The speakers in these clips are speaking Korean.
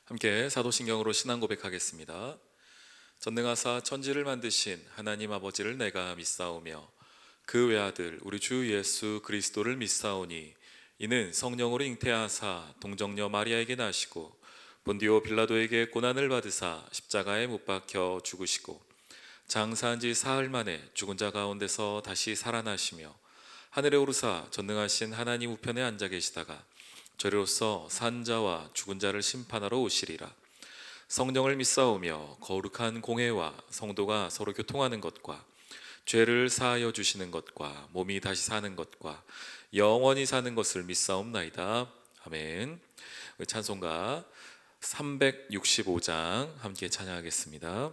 함께 사도신경으로 신앙 고백하겠습니다. 전능하사 천지를 만드신 하나님 아버지를 내가 믿사오며 그 외아들 우리 주 예수 그리스도를 믿사오니 이는 성령으로 잉태하사 동정녀 마리아에게 나시고 본디오 빌라도에게 고난을 받으사 십자가에 못 박혀 죽으시고 장사한 지 사흘 만에 죽은 자 가운데서 다시 살아나시며 하늘에 오르사 전능하신 하나님 우편에 앉아 계시다가 저리로서 산 자와 죽은 자를 심판하러 오시리라. 성령을 믿사오며 거룩한 공회와 성도가 서로 교통하는 것과 죄를 사하여 주시는 것과 몸이 다시 사는 것과 영원히 사는 것을 믿사옵나이다. 아멘. 찬송가 365장 함께 찬양하겠습니다.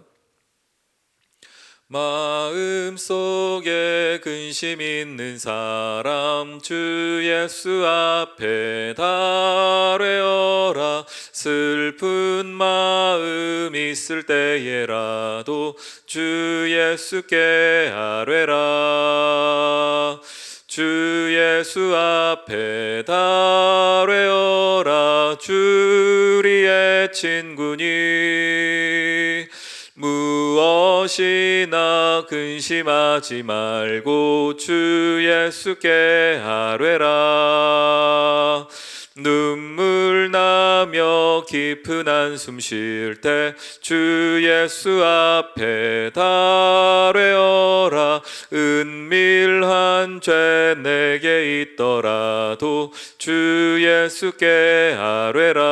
마음속에 근심 있는 사람 주 예수 앞에 달뢰어라. 슬픈 마음 있을 때에라도 주 예수께 아뢰라. 주 예수 앞에 달뢰어라. 주리의 친구니 무엇이나 근심하지 말고 주 예수께 아뢰라. 눈물 나며 깊은 한숨 쉴 때 주 예수 앞에 달뢰어라. 은밀한 죄 내게 있더라도 주 예수께 아뢰라.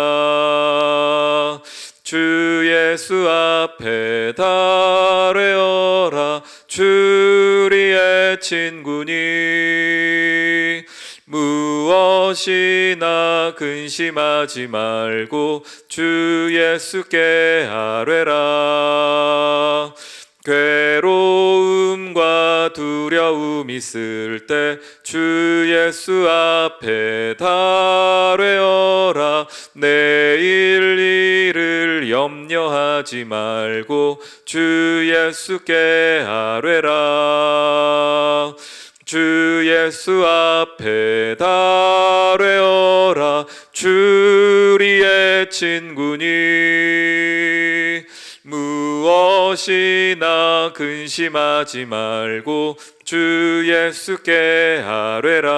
주 예수 앞에 달뢰어라. 주리의 친구니 무엇이나 근심하지 말고 주 예수께 아뢰라. 괴로움과 두려움 있을 때 주 예수 앞에 달뢰어라. 내일 일을 염려하지 말고 주 예수께 아뢰라. 주 예수 앞에 달뢰어라. 주리의 친구니 무엇이나 근심하지 말고 주 예수께 아뢰라.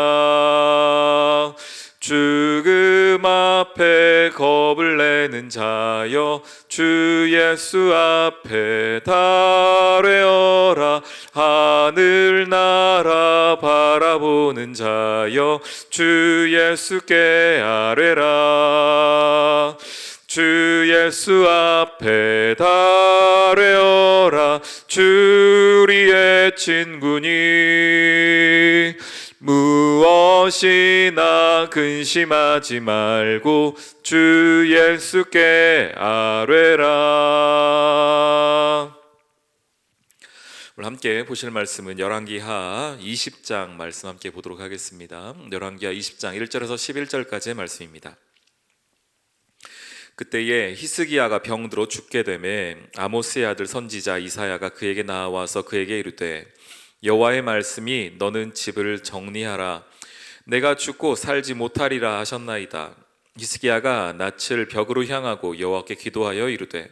죽음 앞에 겁을 내는 자여 주 예수 앞에 달뢰어라. 하늘나라 바라보는 자여 주 예수께 아뢰라. 주 예수 앞에 달뢰어라. 주리의 친구니 무엇이나 근심하지 말고 주 예수께 아뢰라. 오늘 함께 보실 말씀은 열왕기하 20장 말씀 함께 보도록 하겠습니다. 열왕기하 20장 1절에서 11절까지의 말씀입니다. 그때에 히스기야가 병들어 죽게 되매 아모스의 아들 선지자 이사야가 그에게 나와서 그에게 이르되 여호와의 말씀이 너는 집을 정리하라. 내가 죽고 살지 못하리라 하셨나이다. 히스기야가 낯을 벽으로 향하고 여호와께 기도하여 이르되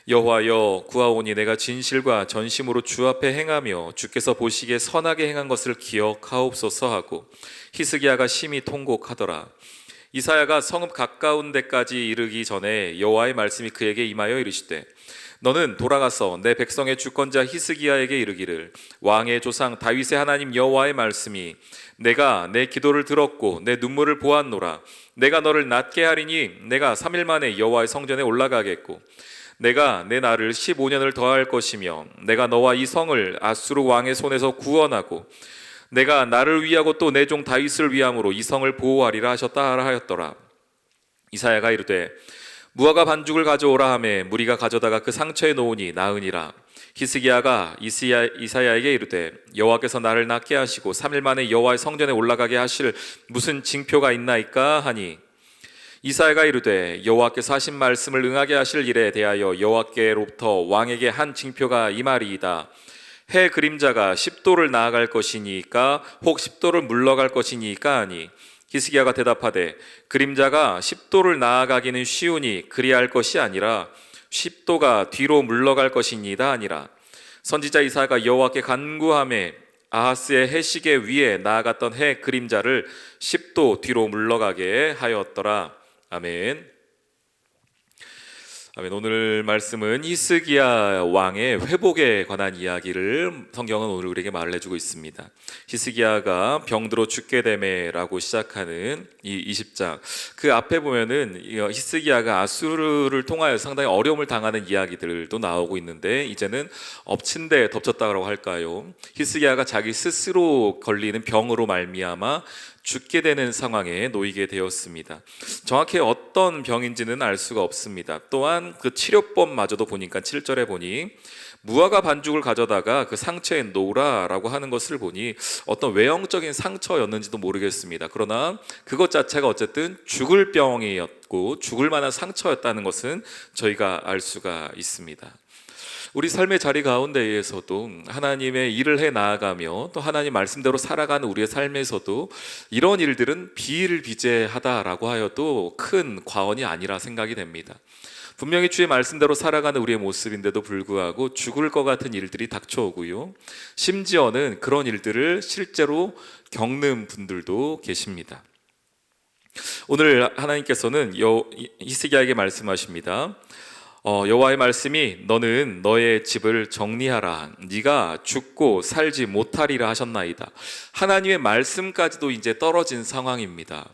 여호와여 구하오니 내가 진실과 전심으로 주 앞에 행하며 주께서 보시기에 선하게 행한 것을 기억하옵소서 하고 히스기야가 심히 통곡하더라. 이사야가 성읍 가까운 데까지 이르기 전에 여호와의 말씀이 그에게 임하여 이르시되 너는 돌아가서 내 백성의 주권자 히스기야에게 이르기를 왕의 조상 다윗의 하나님 여호와의 말씀이 내가 내 기도를 들었고 내 눈물을 보았노라. 내가 너를 낫게 하리니 내가 3일 만에 여호와의 성전에 올라가겠고 내가 내 날을 15년을 더할 것이며 내가 너와 이 성을 아수르 왕의 손에서 구원하고 내가 나를 위하고 또 내 종 다윗을 위함으로 이 성을 보호하리라 하셨다 하였더라. 이사야가 이르되 무화과 반죽을 가져오라 하매 무리가 가져다가 그 상처에 놓으니 나으니라. 히스기야가 이사야에게 이르되 여호와께서 나를 낫게 하시고 3일 만에 여호와의 성전에 올라가게 하실 무슨 징표가 있나이까 하니 이사야가 이르되 여호와께서 하신 말씀을 응하게 하실 일에 대하여 여호와께로부터 왕에게 한 징표가 이 말이이다. 해 그림자가 10도를 나아갈 것이니까 혹 10도를 물러갈 것이니까 하니 히스기야가 대답하되 그림자가 10도를 나아가기는 쉬우니 그리할 것이 아니라 10도가 뒤로 물러갈 것이니이다 아니라. 선지자 이사야가 여호와께 간구하매 아하스의 해시계 위에 나아갔던 해 그림자를 10도 뒤로 물러가게 하였더라. 아멘. 아멘. 오늘 말씀은 히스기야 왕의 회복에 관한 이야기를 성경은 오늘 우리에게 말을 해주고 있습니다. 히스기야가 병들어 죽게 되매라고 시작하는 이 20장, 그 앞에 보면은 히스기야가 아수르를 통하여 상당히 어려움을 당하는 이야기들도 나오고 있는데, 이제는 엎친 데 덮쳤다고 할까요? 히스기야가 자기 스스로 걸리는 병으로 말미암아 죽게 되는 상황에 놓이게 되었습니다. 정확히 어떤 병인지는 알 수가 없습니다. 또한 그 치료법마저도 보니까 7절에 보니 무화과 반죽을 가져다가 그 상처에 놓으라라고 하는 것을 보니 어떤 외형적인 상처였는지도 모르겠습니다. 그러나 그것 자체가 어쨌든 죽을 병이었고 죽을 만한 상처였다는 것은 저희가 알 수가 있습니다. 우리 삶의 자리 가운데에서도 하나님의 일을 해 나아가며 또 하나님 말씀대로 살아가는 우리의 삶에서도 이런 일들은 비일비재하다라고 하여도 큰 과언이 아니라 생각이 됩니다. 분명히 주의 말씀대로 살아가는 우리의 모습인데도 불구하고 죽을 것 같은 일들이 닥쳐오고요, 심지어는 그런 일들을 실제로 겪는 분들도 계십니다. 오늘 하나님께서는 히스기야에게 말씀하십니다. 여호와의 말씀이 너는 너의 집을 정리하라, 네가 죽고 살지 못하리라 하셨나이다. 하나님의 말씀까지도 이제 떨어진 상황입니다.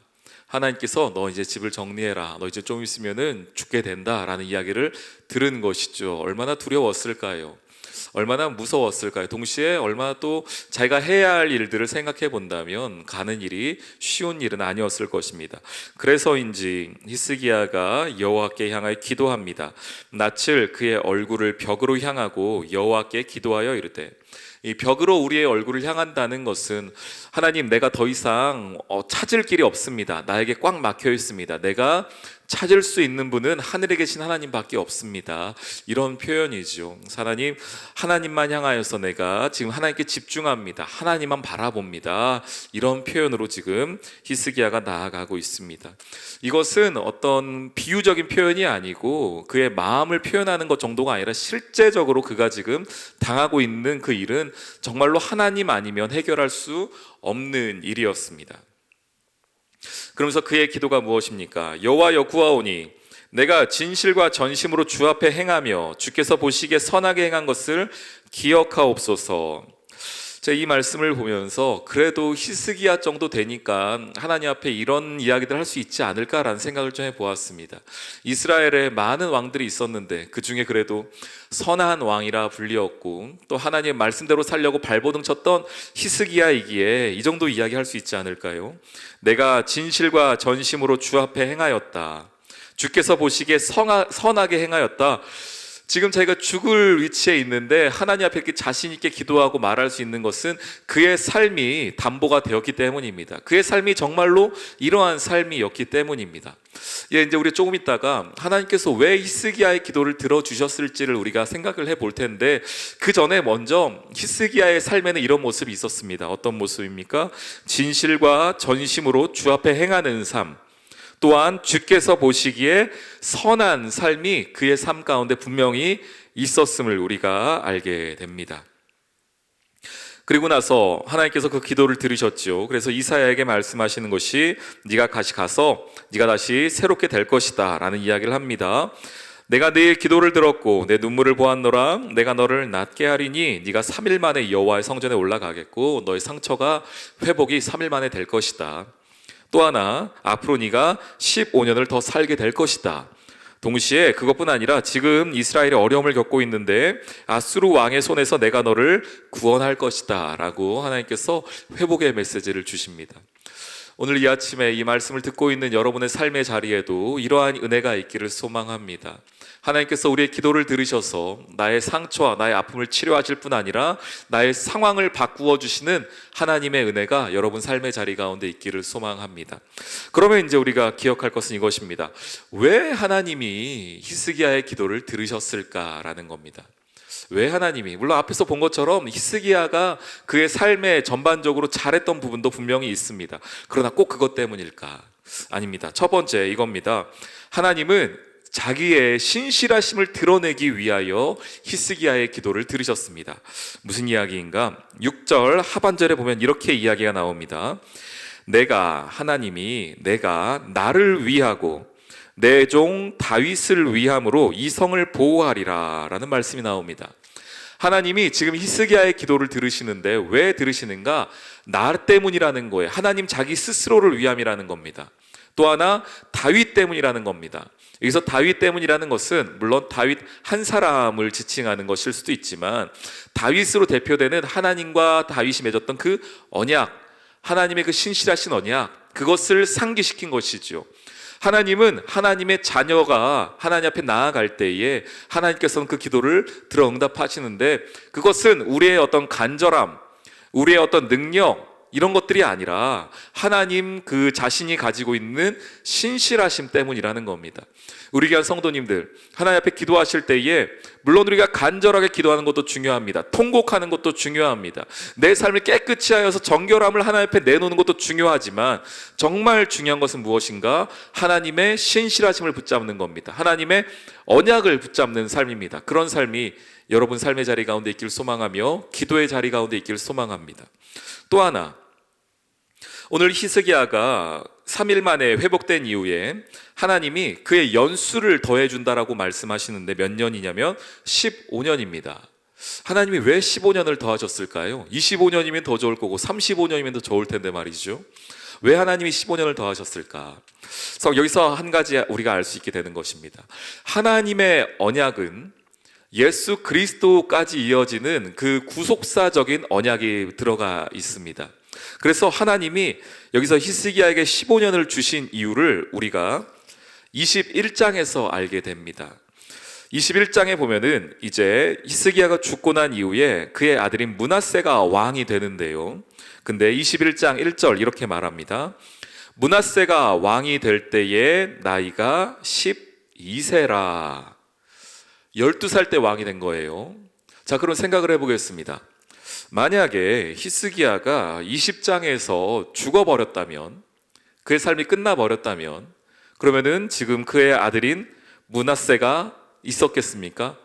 하나님께서 너 이제 집을 정리해라, 너 이제 좀 있으면은 죽게 된다라는 이야기를 들은 것이죠. 얼마나 두려웠을까요? 얼마나 무서웠을까요? 동시에 얼마나 또 자기가 해야 할 일들을 생각해 본다면 가는 일이 쉬운 일은 아니었을 것입니다. 그래서인지 히스기야가 여호와께 향하여 기도합니다. 낯을 그의 얼굴을 벽으로 향하고 여호와께 기도하여 이르되, 이 벽으로 우리의 얼굴을 향한다는 것은 하나님, 내가 더 이상 찾을 길이 없습니다. 나에게 꽉 막혀 있습니다. 내가 찾을 수 있는 분은 하늘에 계신 하나님밖에 없습니다. 이런 표현이죠. 하나님만 향하여서 내가 지금 하나님께 집중합니다. 하나님만 바라봅니다. 이런 표현으로 지금 히스기야가 나아가고 있습니다. 이것은 어떤 비유적인 표현이 아니고 그의 마음을 표현하는 것 정도가 아니라 실제적으로 그가 지금 당하고 있는 그 일은 정말로 하나님 아니면 해결할 수 없는 일이었습니다. 그러면서 그의 기도가 무엇입니까? 여호와여 구하오니 내가 진실과 전심으로 주 앞에 행하며 주께서 보시기에 선하게 행한 것을 기억하옵소서. 제가 이 말씀을 보면서 그래도 히스기야 정도 되니까 하나님 앞에 이런 이야기들 할 수 있지 않을까라는 생각을 좀 해보았습니다. 이스라엘에 많은 왕들이 있었는데 그 중에 그래도 선한 왕이라 불리었고 또 하나님의 말씀대로 살려고 발버둥 쳤던 히스기야이기에 이 정도 이야기할 수 있지 않을까요? 내가 진실과 전심으로 주 앞에 행하였다, 주께서 보시기에 선하게 행하였다. 지금 자기가 죽을 위치에 있는데 하나님 앞에 이렇게 자신 있게 기도하고 말할 수 있는 것은 그의 삶이 담보가 되었기 때문입니다. 그의 삶이 정말로 이러한 삶이었기 때문입니다. 이제 우리 조금 있다가 하나님께서 왜 히스기야의 기도를 들어주셨을지를 우리가 생각을 해볼 텐데, 그 전에 먼저 히스기야의 삶에는 이런 모습이 있었습니다. 어떤 모습입니까? 진실과 전심으로 주 앞에 행하는 삶, 또한 주께서 보시기에 선한 삶이 그의 삶 가운데 분명히 있었음을 우리가 알게 됩니다. 그리고 나서 하나님께서 그 기도를 들으셨죠. 그래서 이사야에게 말씀하시는 것이 네가 다시 가서 네가 다시 새롭게 될 것이다 라는 이야기를 합니다. 내가 네 기도를 들었고 내 눈물을 보았노라. 내가 너를 낫게 하리니 네가 3일 만에 여호와의 성전에 올라가겠고 너의 상처가 회복이 3일 만에 될 것이다. 또 하나, 앞으로 네가 15년을 더 살게 될 것이다. 동시에 그것뿐 아니라 지금 이스라엘이 어려움을 겪고 있는데 아수르 왕의 손에서 내가 너를 구원할 것이다 라고 하나님께서 회복의 메시지를 주십니다. 오늘 이 아침에 이 말씀을 듣고 있는 여러분의 삶의 자리에도 이러한 은혜가 있기를 소망합니다. 하나님께서 우리의 기도를 들으셔서 나의 상처와 나의 아픔을 치료하실 뿐 아니라 나의 상황을 바꾸어 주시는 하나님의 은혜가 여러분 삶의 자리 가운데 있기를 소망합니다. 그러면 이제 우리가 기억할 것은 이것입니다. 왜 하나님이 히스기야의 기도를 들으셨을까라는 겁니다. 왜 하나님이, 물론 앞에서 본 것처럼 히스기야가 그의 삶에 전반적으로 잘했던 부분도 분명히 있습니다. 그러나 꼭 그것 때문일까? 아닙니다. 첫 번째 이겁니다. 하나님은 자기의 신실하심을 드러내기 위하여 히스기야의 기도를 들으셨습니다. 무슨 이야기인가? 6절 하반절에 보면 이렇게 이야기가 나옵니다. 하나님이 내가 나를 위하고 내 종 다윗을 위함으로 이 성을 보호하리라 라는 말씀이 나옵니다. 하나님이 지금 히스기야의 기도를 들으시는데 왜 들으시는가? 나 때문이라는 거예요. 하나님 자기 스스로를 위함이라는 겁니다. 또 하나 다윗 때문이라는 겁니다. 여기서 다윗 때문이라는 것은 물론 다윗 한 사람을 지칭하는 것일 수도 있지만 다윗으로 대표되는 하나님과 다윗이 맺었던 그 언약, 하나님의 그 신실하신 언약, 그것을 상기시킨 것이죠. 하나님은 하나님의 자녀가 하나님 앞에 나아갈 때에 하나님께서는 그 기도를 들어 응답하시는데 그것은 우리의 어떤 간절함, 우리의 어떤 능력 이런 것들이 아니라 하나님 그 자신이 가지고 있는 신실하심 때문이라는 겁니다. 우리 귀한 성도님들, 하나님 앞에 기도하실 때에 물론 우리가 간절하게 기도하는 것도 중요합니다. 통곡하는 것도 중요합니다. 내 삶을 깨끗이 하여서 정결함을 하나님 앞에 내놓는 것도 중요하지만 정말 중요한 것은 무엇인가? 하나님의 신실하심을 붙잡는 겁니다. 하나님의 언약을 붙잡는 삶입니다. 그런 삶이 여러분 삶의 자리 가운데 있길 소망하며 기도의 자리 가운데 있길 소망합니다. 또 하나, 오늘 히스기야가 3일 만에 회복된 이후에 하나님이 그의 연수를 더해준다라고 말씀하시는데 몇 년이냐면 15년입니다. 하나님이 왜 15년을 더하셨을까요? 25년이면 더 좋을 거고 35년이면 더 좋을 텐데 말이죠. 왜 하나님이 15년을 더하셨을까? 그래서 여기서 한 가지 우리가 알 수 있게 되는 것입니다. 하나님의 언약은 예수 그리스도까지 이어지는 그 구속사적인 언약이 들어가 있습니다. 그래서 하나님이 여기서 히스기야에게 15년을 주신 이유를 우리가 21장에서 알게 됩니다. 21장에 보면은 이제 히스기야가 죽고 난 이후에 그의 아들인 므낫세가 왕이 되는데요. 근데 21장 1절 이렇게 말합니다. 므낫세가 왕이 될 때에 나이가 12세라. 12살 때 왕이 된 거예요. 자, 그럼 생각을 해보겠습니다. 만약에 히스기야가 20장에서 죽어버렸다면, 그의 삶이 끝나버렸다면, 그러면은 지금 그의 아들인 므낫세가 있었겠습니까?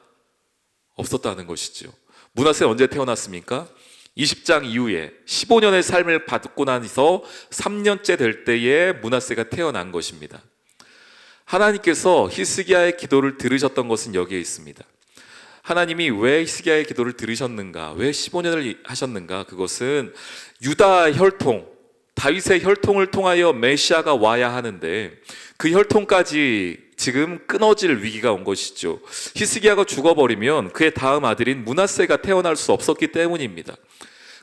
없었다는 것이죠. 므낫세 언제 태어났습니까? 20장 이후에 15년의 삶을 받고 나서 3년째 될 때에 므낫세가 태어난 것입니다. 하나님께서 히스기야의 기도를 들으셨던 것은 여기에 있습니다. 하나님이 왜 히스기야의 기도를 들으셨는가? 왜 15년을 하셨는가? 그것은 유다 혈통, 다윗의 혈통을 통하여 메시아가 와야 하는데 그 혈통까지 지금 끊어질 위기가 온 것이죠. 히스기야가 죽어버리면 그의 다음 아들인 므낫세가 태어날 수 없었기 때문입니다.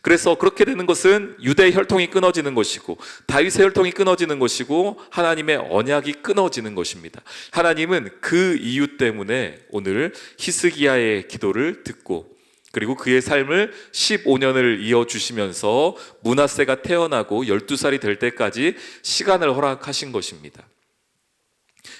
그래서 그렇게 되는 것은 유대의 혈통이 끊어지는 것이고 다윗의 혈통이 끊어지는 것이고 하나님의 언약이 끊어지는 것입니다. 하나님은 그 이유 때문에 오늘 히스기야의 기도를 듣고 그리고 그의 삶을 15년을 이어주시면서 므낫세가 태어나고 12살이 될 때까지 시간을 허락하신 것입니다.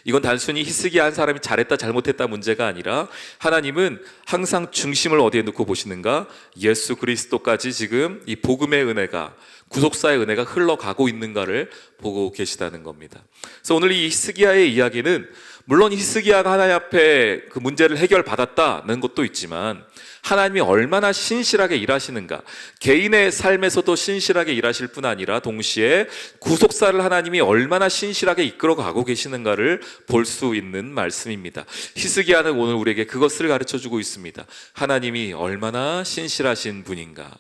이건 단순히 히스기야 한 사람이 잘했다 잘못했다 문제가 아니라 하나님은 항상 중심을 어디에 놓고 보시는가? 예수 그리스도까지 지금 이 복음의 은혜가, 구속사의 은혜가 흘러가고 있는가를 보고 계시다는 겁니다. 그래서 오늘 이 히스기야의 이야기는 물론 히스기야가 하나님 앞에 그 문제를 해결받았다는 것도 있지만 하나님이 얼마나 신실하게 일하시는가, 개인의 삶에서도 신실하게 일하실 뿐 아니라 동시에 구속사를 하나님이 얼마나 신실하게 이끌어가고 계시는가를 볼 수 있는 말씀입니다. 히스기야는 오늘 우리에게 그것을 가르쳐주고 있습니다. 하나님이 얼마나 신실하신 분인가.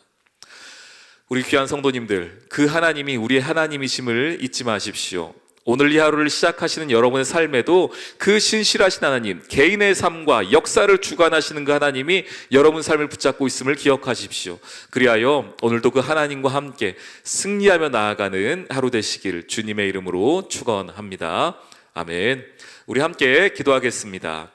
우리 귀한 성도님들, 그 하나님이 우리의 하나님이심을 잊지 마십시오. 오늘 이 하루를 시작하시는 여러분의 삶에도 그 신실하신 하나님, 개인의 삶과 역사를 주관하시는 그 하나님이 여러분 삶을 붙잡고 있음을 기억하십시오. 그리하여 오늘도 그 하나님과 함께 승리하며 나아가는 하루 되시길 주님의 이름으로 축원합니다. 아멘. 우리 함께 기도하겠습니다.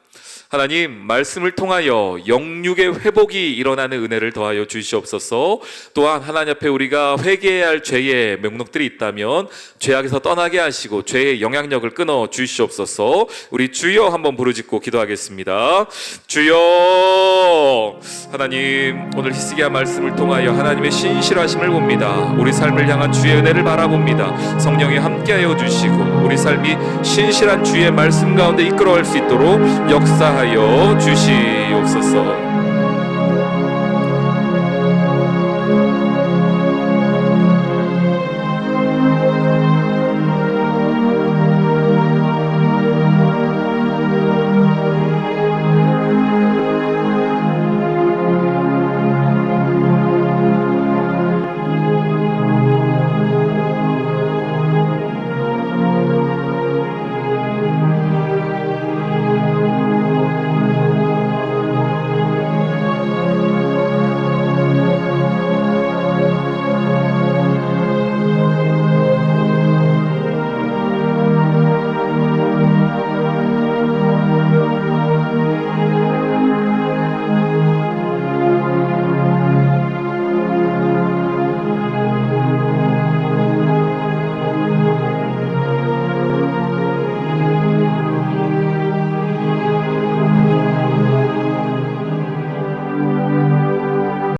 하나님 말씀을 통하여 영육의 회복이 일어나는 은혜를 더하여 주시옵소서. 또한 하나님 앞에 우리가 회개해야 할 죄의 명목들이 있다면 죄악에서 떠나게 하시고 죄의 영향력을 끊어 주시옵소서. 우리 주여 한번 부르짖고 기도하겠습니다. 주여, 하나님 오늘 히스기야 말씀을 통하여 하나님의 신실하심을 봅니다. 우리 삶을 향한 주의 은혜를 바라봅니다. 성령이 함께하여 주시고 우리 삶이 신실한 주의 말씀 가운데 이끌어갈 수 있도록 역사하여 주시옵소서.